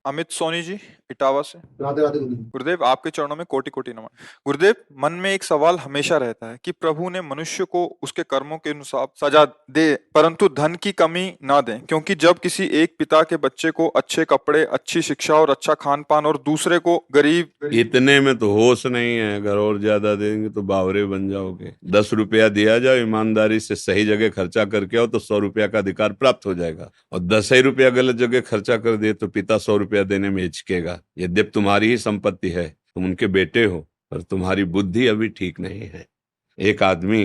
अमित सोनी जी, इटावा से। राधे राधे गुरु जी। गुरुदेव, आपके चरणों में कोटि कोटि नमन। गुरुदेव, मन में एक सवाल हमेशा रहता है कि प्रभु ने मनुष्य को उसके कर्मों के अनुसार सजा दे, परंतु धन की कमी ना दें, क्योंकि जब किसी एक पिता के बच्चे को अच्छे कपड़े, अच्छी शिक्षा और अच्छा खान पान और दूसरे को गरीब। इतने में तो होश नहीं है, अगर और ज्यादा देंगे तो बावरे बन जाओगे। 10 रुपया दिया जाओ, ईमानदारी से सही जगह खर्चा करके आओ तो 100 रुपया का अधिकार प्राप्त हो जाएगा। और 10 रुपया गलत जगह खर्चा कर दे तो पिता 100 रुपया देने में हिचकेगा। यद्यप तुम्हारी ही संपत्ति है, तुम उनके बेटे हो, पर तुम्हारी बुद्धि अभी ठीक नहीं है। एक आदमी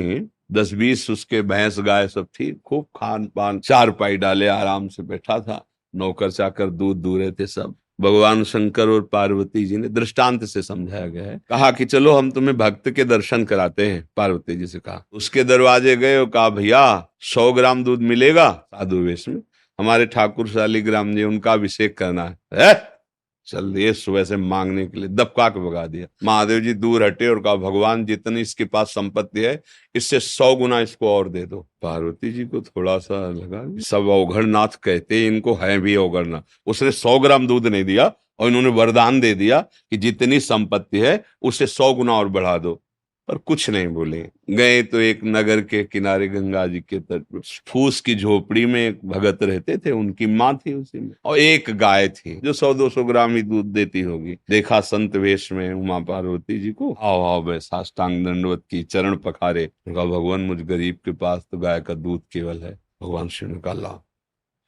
10-20 उसके भैंस गाय सब थी, खूब खान पान, चारपाई डाले आराम से बैठा था, नौकर चाकर दूध दूह रहे थे सब। भगवान शंकर और पार्वती जी ने दृष्टांत से समझाया गया है, कहा कि चलो हम तुम्हें भक्त के दर्शन कराते हैं। पार्वती जी से कहा, उसके दरवाजे गए और कहा भैया 100 ग्राम दूध मिलेगा? साधु वेश में, हमारे ठाकुर शालीग्राम जी, उनका अभिषेक करना है। चल दिए सुबह से मांगने के लिए, दबका के भगा दिया। महादेव जी दूर हटे और कहा भगवान जितनी इसके पास संपत्ति है इससे 100 गुना इसको और दे दो। पार्वती जी को थोड़ा सा लगा, सब अवघड़नाथ कहते इनको है भी अवघड़नाथ। उसने 100 ग्राम दूध नहीं दिया और इन्होंने वरदान दे दिया कि जितनी संपत्ति है उससे 100 गुना और बढ़ा दो, पर कुछ नहीं बोले। गए तो एक नगर के किनारे गंगा जी के तट पर फूस की झोपड़ी में एक भगत रहते थे, उनकी माँ थी उसी में, और एक गाय थी जो 100-200 ग्राम ही दूध देती होगी। देखा संत वेश में उमा पार्वती जी को, आओ आओ बे, साष्टांग दंडवत की, चरण पखारे। उनका भगवान मुझ गरीब के पास तो गाय का दूध केवल है। भगवान शिव ने कहा ला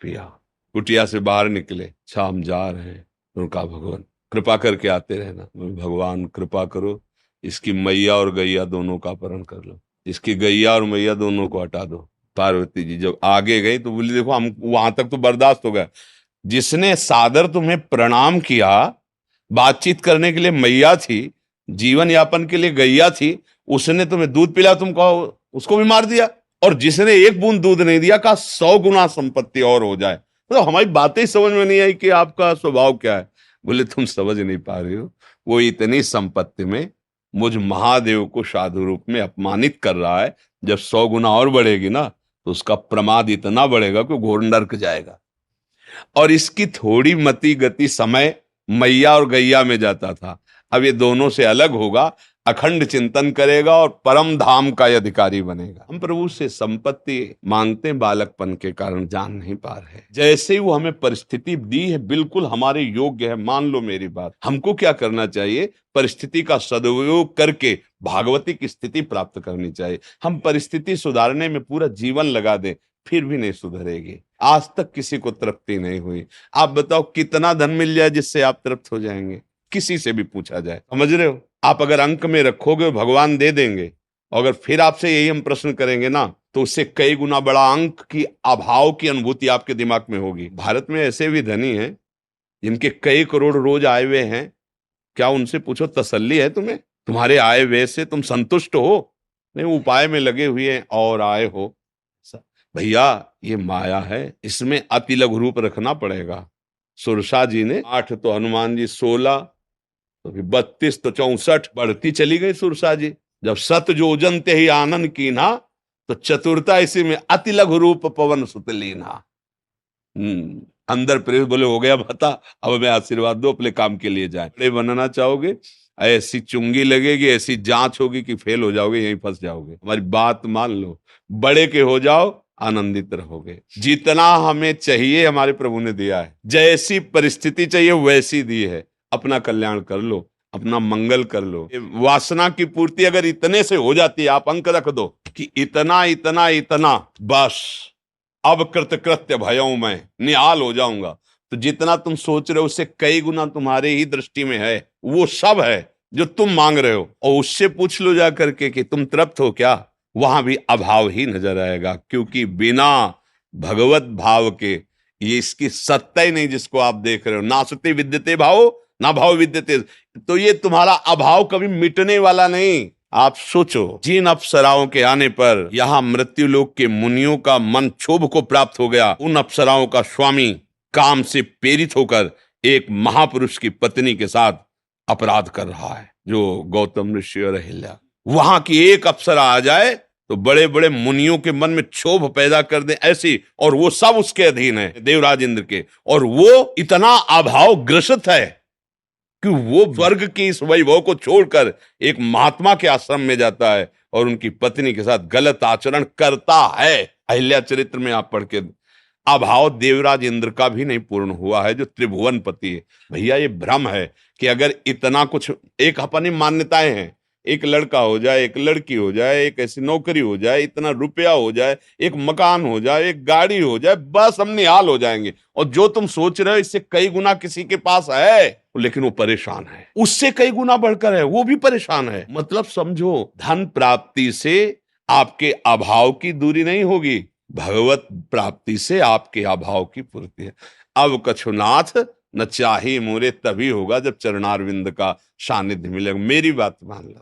पिया। कुटिया से बाहर निकले, अच्छा हम जा रहे हैं। उनका भगवान कृपा करके आते रहना। भगवान कृपा करो, इसकी मैया और गैया दोनों का अपहरण कर लो, इसकी गैया और मैया दोनों को हटा दो। पार्वती जी जब आगे गई तो बोली देखो हम वहां तक तो बर्दाश्त हो गया, जिसने सादर तुम्हें प्रणाम किया, बातचीत करने के लिए मैया थी, जीवन यापन के लिए गैया थी, उसने तुम्हें दूध पिला, तुम कहो उसको भी मार दिया। और जिसने एक बूंद दूध नहीं दिया, कहा 100 गुना संपत्ति और हो जाए। तो हमारी बातें ही समझ में नहीं आई कि आपका स्वभाव क्या है। बोले तुम समझ नहीं पा रहे हो, वो इतनी संपत्ति में मुझ महादेव को साधु रूप में अपमानित कर रहा है। जब 100 गुना और बढ़ेगी ना तो उसका प्रमाद इतना बढ़ेगा कि घोर नरक जाएगा। और इसकी थोड़ी मति गति समय मैया और गैया में जाता था, अब ये दोनों से अलग होगा, अखंड चिंतन करेगा और परम धाम का अधिकारी बनेगा। हम प्रभु से संपत्ति मांगते हैं, बालकपन के कारण जान नहीं पा रहे। जैसे ही वो हमें परिस्थिति दी है बिल्कुल हमारे योग्य है, मान लो मेरी बात, हमको क्या करना चाहिए? परिस्थिति का सदुपयोग करके भागवती की स्थिति प्राप्त करनी चाहिए। हम परिस्थिति सुधारने में पूरा जीवन लगा दें फिर भी नहीं सुधरेगी। आज तक किसी को तृप्ति नहीं हुई। आप बताओ कितना धन मिल जाए जिससे आप तृप्त हो जाएंगे? किसी से भी पूछा जाए, समझ रहे हो? आप अगर अंक में रखोगे भगवान दे देंगे, अगर फिर आपसे यही हम प्रश्न करेंगे ना तो उससे कई गुना बड़ा अंक की अभाव की अनुभूति आपके दिमाग में होगी। भारत में ऐसे भी धनी हैं जिनके कई करोड़ रोज आए हुए हैं, क्या उनसे पूछो तसल्ली है तुम्हें? तुम्हारे आए व्यय से तुम संतुष्ट हो? नहीं, उपाय में लगे हुए हैं और आए हो। भैया ये माया है, इसमें अति लघु रूप रखना पड़ेगा। सुरसा जी ने 8 तो हनुमान जी 16, तो 32 तो 64, बढ़ती चली गई सुरसा जी। जब सत जोजन ते ही आनंद कीन्हा, तो चतुरता इसी में अति लघु रूप पवन सुत लीन्हा। अंदर प्रेम बोले हो गया बता, अब मैं आशीर्वाद दो, अपने काम के लिए जाए। बड़े बनना चाहोगे, ऐसी चुंगी लगेगी, ऐसी जांच होगी कि फेल हो जाओगे, यहीं फंस जाओगे। हमारी बात मान लो, बड़े के हो जाओ, आनंदित रहोगे। जितना हमें चाहिए हमारे प्रभु ने दिया है, जैसी परिस्थिति चाहिए वैसी दी है। अपना कल्याण कर लो, अपना मंगल कर लो। वासना की पूर्ति अगर इतने से हो जाती है, आप अंक रख दो कि इतना इतना इतना, बस अब कृतकृत्य भयऊ मैं निहाल हो जाऊंगा, तो जितना तुम सोच रहे हो उससे कई गुना तुम्हारे ही दृष्टि में है, वो सब है जो तुम मांग रहे हो। और उससे पूछ लो जा करके कि तुम तृप्त हो क्या, वहां भी अभाव ही नजर आएगा। क्योंकि बिना भगवत भाव के ये इसकी सत्ता ही नहीं जिसको आप देख रहे हो। नासते विद्यते भाव ना भाव विद्यते, तो ये तुम्हारा अभाव कभी मिटने वाला नहीं। आप सोचो, जिन अप्सराओं के आने पर यहाँ मृत्यु लोक के मुनियों का मन क्षोभ को प्राप्त हो गया, उन अप्सराओं का स्वामी काम से प्रेरित होकर एक महापुरुष की पत्नी के साथ अपराध कर रहा है, जो गौतम ऋषि और अहिल्या। वहां की एक अप्सरा आ जाए तो बड़े बड़े मुनियों के मन में क्षोभ पैदा कर दे ऐसी, और वो सब उसके अधीन है देवराज इंद्र के, और वो इतना अभाव ग्रसित है कि वो स्वर्ग की इस वैभव को छोड़कर एक महात्मा के आश्रम में जाता है और उनकी पत्नी के साथ गलत आचरण करता है। अहिल्या चरित्र में आप पढ़ के, अभाव देवराज इंद्र का भी नहीं पूर्ण हुआ है जो त्रिभुवन पति है। भैया ये भ्रम है कि अगर इतना कुछ, एक अपनी मान्यताएं हैं, एक लड़का हो जाए, एक लड़की हो जाए, एक ऐसी नौकरी हो जाए, इतना रुपया हो जाए, एक मकान हो जाए, एक गाड़ी हो जाए, बस हम निहाल हो जाएंगे। और जो तुम सोच रहे हो इससे कई गुना किसी के पास है, लेकिन वो परेशान है, उससे कई गुना बढ़कर है, वो भी परेशान है। मतलब समझो, धन प्राप्ति से आपके अभाव की दूरी नहीं होगी, भगवत प्राप्ति से आपके अभाव की पूर्ति है। अब कछुनाथ न चाहे मोरे तभी होगा जब चरणारविंद का सानिध्य मिलेगा। मेरी बात मान लो।